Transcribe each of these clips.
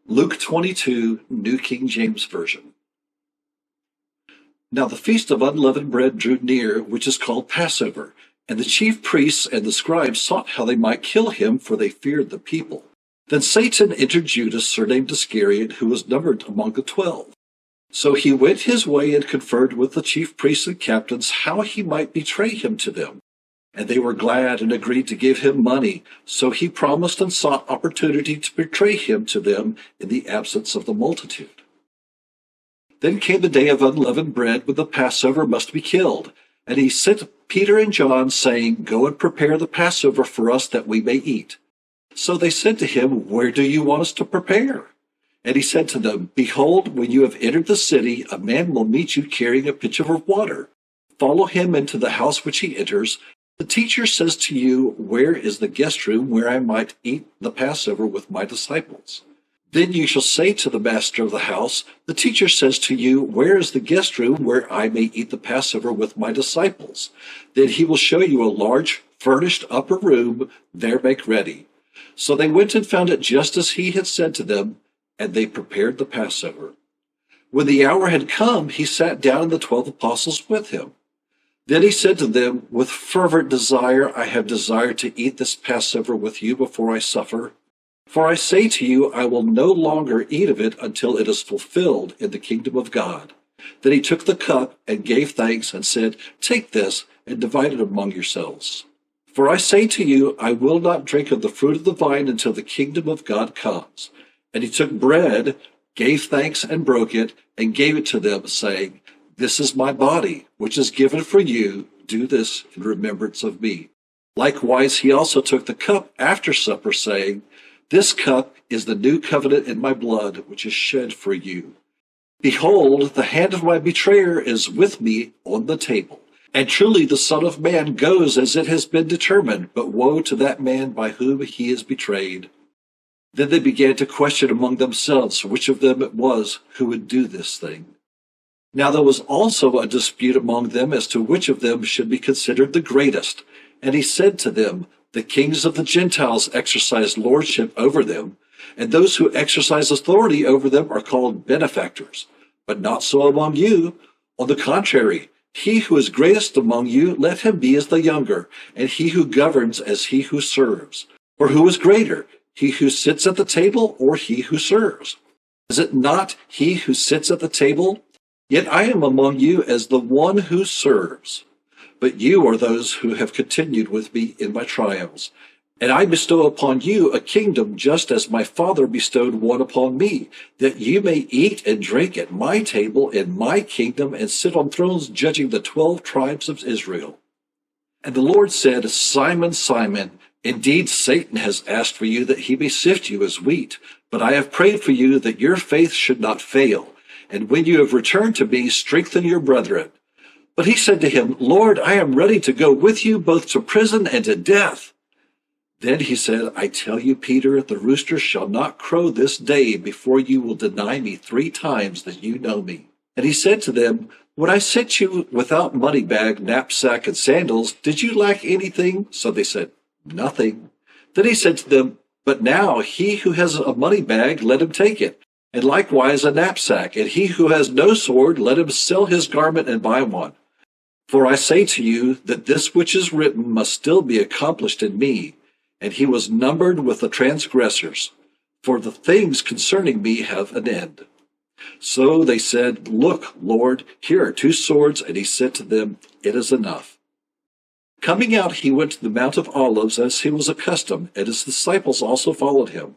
Luke 22, New King James Version. Now the feast of unleavened bread drew near, which is called Passover, and the chief priests and the scribes sought how they might kill him, for they feared the people. Then Satan entered Judas, surnamed Iscariot, who was numbered among the 12. So he went his way and conferred with the chief priests and captains how he might betray him to them. And they were glad and agreed to give him money. So he promised and sought opportunity to betray him to them in the absence of the multitude. Then came the day of unleavened bread, when the Passover must be killed. And he sent Peter and John, saying, Go and prepare the Passover for us, that we may eat. So they said to him, Where do you want us to prepare? And he said to them, Behold, when you have entered the city, a man will meet you carrying a pitcher of water. Follow him into the house which he enters. The teacher says to you, Where is the guest room where I might eat the Passover with my disciples? Then you shall say to the master of the house, The teacher says to you, Where is the guest room where I may eat the Passover with my disciples? Then he will show you a large furnished upper room. There make ready. So they went and found it just as he had said to them, and they prepared the Passover. When the hour had come, he sat down, and the 12 apostles with him. Then he said to them, With fervent desire I have desired to eat this Passover with you before I suffer. For I say to you, I will no longer eat of it until it is fulfilled in the kingdom of God. Then he took the cup and gave thanks and said, Take this and divide it among yourselves. For I say to you, I will not drink of the fruit of the vine until the kingdom of God comes. And he took bread, gave thanks, and broke it, and gave it to them, saying, This is my body, which is given for you. Do this in remembrance of me. Likewise, he also took the cup after supper, saying, This cup is the new covenant in my blood, which is shed for you. Behold, the hand of my betrayer is with me on the table. And truly the Son of Man goes as it has been determined, but woe to that man by whom he is betrayed. Then they began to question among themselves which of them it was who would do this thing. Now there was also a dispute among them as to which of them should be considered the greatest. And he said to them, The kings of the Gentiles exercise lordship over them, and those who exercise authority over them are called benefactors. But not so among you. On the contrary, he who is greatest among you, let him be as the younger, and he who governs as he who serves. For who is greater, he who sits at the table or he who serves? Is it not he who sits at the table? Yet I am among you as the one who serves. But you are those who have continued with me in my trials. And I bestow upon you a kingdom, just as my Father bestowed one upon me, that you may eat and drink at my table in my kingdom, and sit on thrones judging the 12 tribes of Israel. And the Lord said, Simon, Simon, indeed Satan has asked for you that he may sift you as wheat, but I have prayed for you that your faith should not fail. And when you have returned to me, strengthen your brethren. But he said to him, Lord, I am ready to go with you both to prison and to death. Then he said, I tell you, Peter, the rooster shall not crow this day before you will deny me 3 times that you know me. And he said to them, When I sent you without money bag, knapsack, and sandals, did you lack anything? So they said, Nothing. Then he said to them, But now he who has a money bag, let him take it, and likewise a knapsack. And he who has no sword, let him sell his garment and buy one. For I say to you that this which is written must still be accomplished in me. And he was numbered with the transgressors, for the things concerning me have an end. So they said, Look, Lord, here are 2 swords. And he said to them, It is enough. Coming out, he went to the Mount of Olives as he was accustomed, and his disciples also followed him.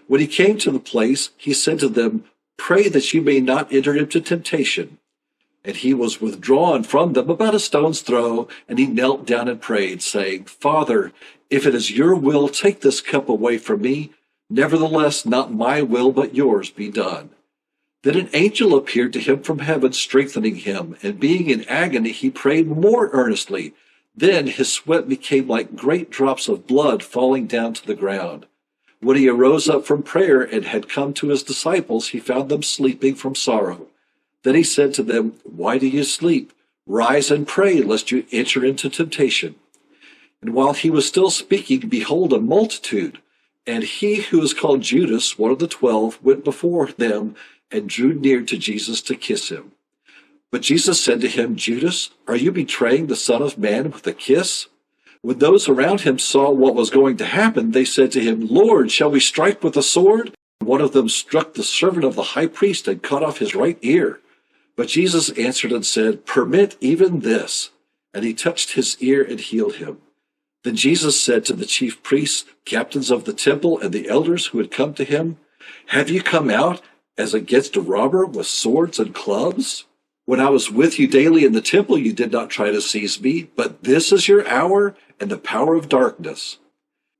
When he came to the place, he said to them, Pray that you may not enter into temptation. And he was withdrawn from them about a stone's throw, and he knelt down and prayed, saying, Father, if it is your will, take this cup away from me. Nevertheless, not my will, but yours be done. Then an angel appeared to him from heaven, strengthening him, and being in agony, he prayed more earnestly. Then his sweat became like great drops of blood falling down to the ground. When he arose up from prayer and had come to his disciples, he found them sleeping from sorrow. Then he said to them, Why do you sleep? Rise and pray, lest you enter into temptation. And while he was still speaking, behold, a multitude, And he who is called Judas, one of the 12, went before them and drew near to Jesus to kiss him. But Jesus said to him, Judas, are you betraying the Son of Man with a kiss? When those around him saw what was going to happen, they said to him, Lord, shall we strike with a sword? One of them struck the servant of the high priest and cut off his right ear. But Jesus answered and said, permit even this. And he touched his ear and healed him. Then Jesus said to the chief priests, captains of the temple, and the elders who had come to him, have you come out as against a robber with swords and clubs? When I was with you daily in the temple, you did not try to seize me, but this is your hour and the power of darkness.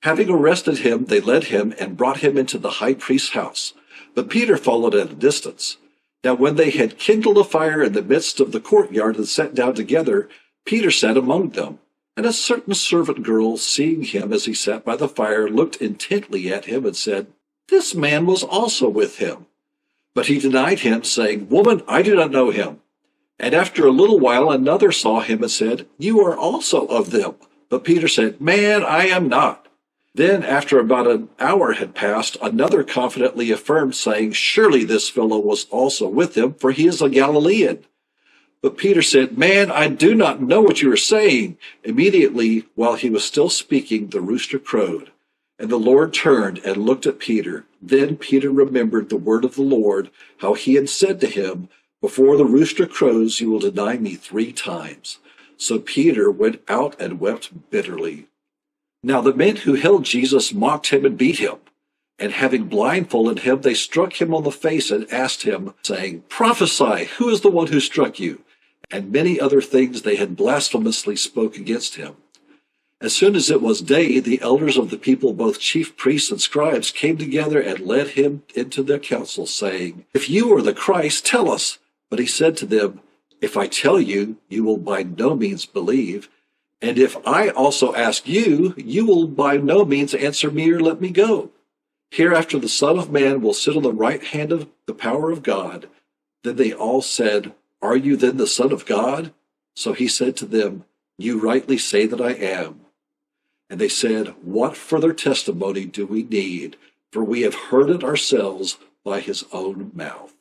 Having arrested him, they led him and brought him into the high priest's house. But Peter followed at a distance. Now when they had kindled a fire in the midst of the courtyard and sat down together, Peter sat among them. And a certain servant girl, seeing him as he sat by the fire, looked intently at him and said, this man was also with him. But he denied him, saying, woman, I do not know him. And after a little while another saw him and said, you are also of them. But Peter said, man, I am not. Then after about an hour had passed, another confidently affirmed, saying, surely this fellow was also with him, for he is a Galilean. But Peter said, man, I do not know what you are saying. Immediately, while he was still speaking, the rooster crowed. And the Lord turned and looked at Peter. Then Peter remembered the word of the Lord, how he had said to him, before the rooster crows, you will deny me 3 times. So Peter went out and wept bitterly. Now the men who held Jesus mocked him and beat him. And having blindfolded him, they struck him on the face and asked him, saying, prophesy, who is the one who struck you? And many other things they had blasphemously spoke against him. As soon as it was day, the elders of the people, both chief priests and scribes, came together and led him into their council, saying, if you are the Christ, tell us. But he said to them, if I tell you, you will by no means believe. And if I also ask you, you will by no means answer me or let me go. Hereafter the Son of Man will sit on the right hand of the power of God. Then they all said, are you then the Son of God? So he said to them, you rightly say that I am. And they said, what further testimony do we need? For we have heard it ourselves by his own mouth.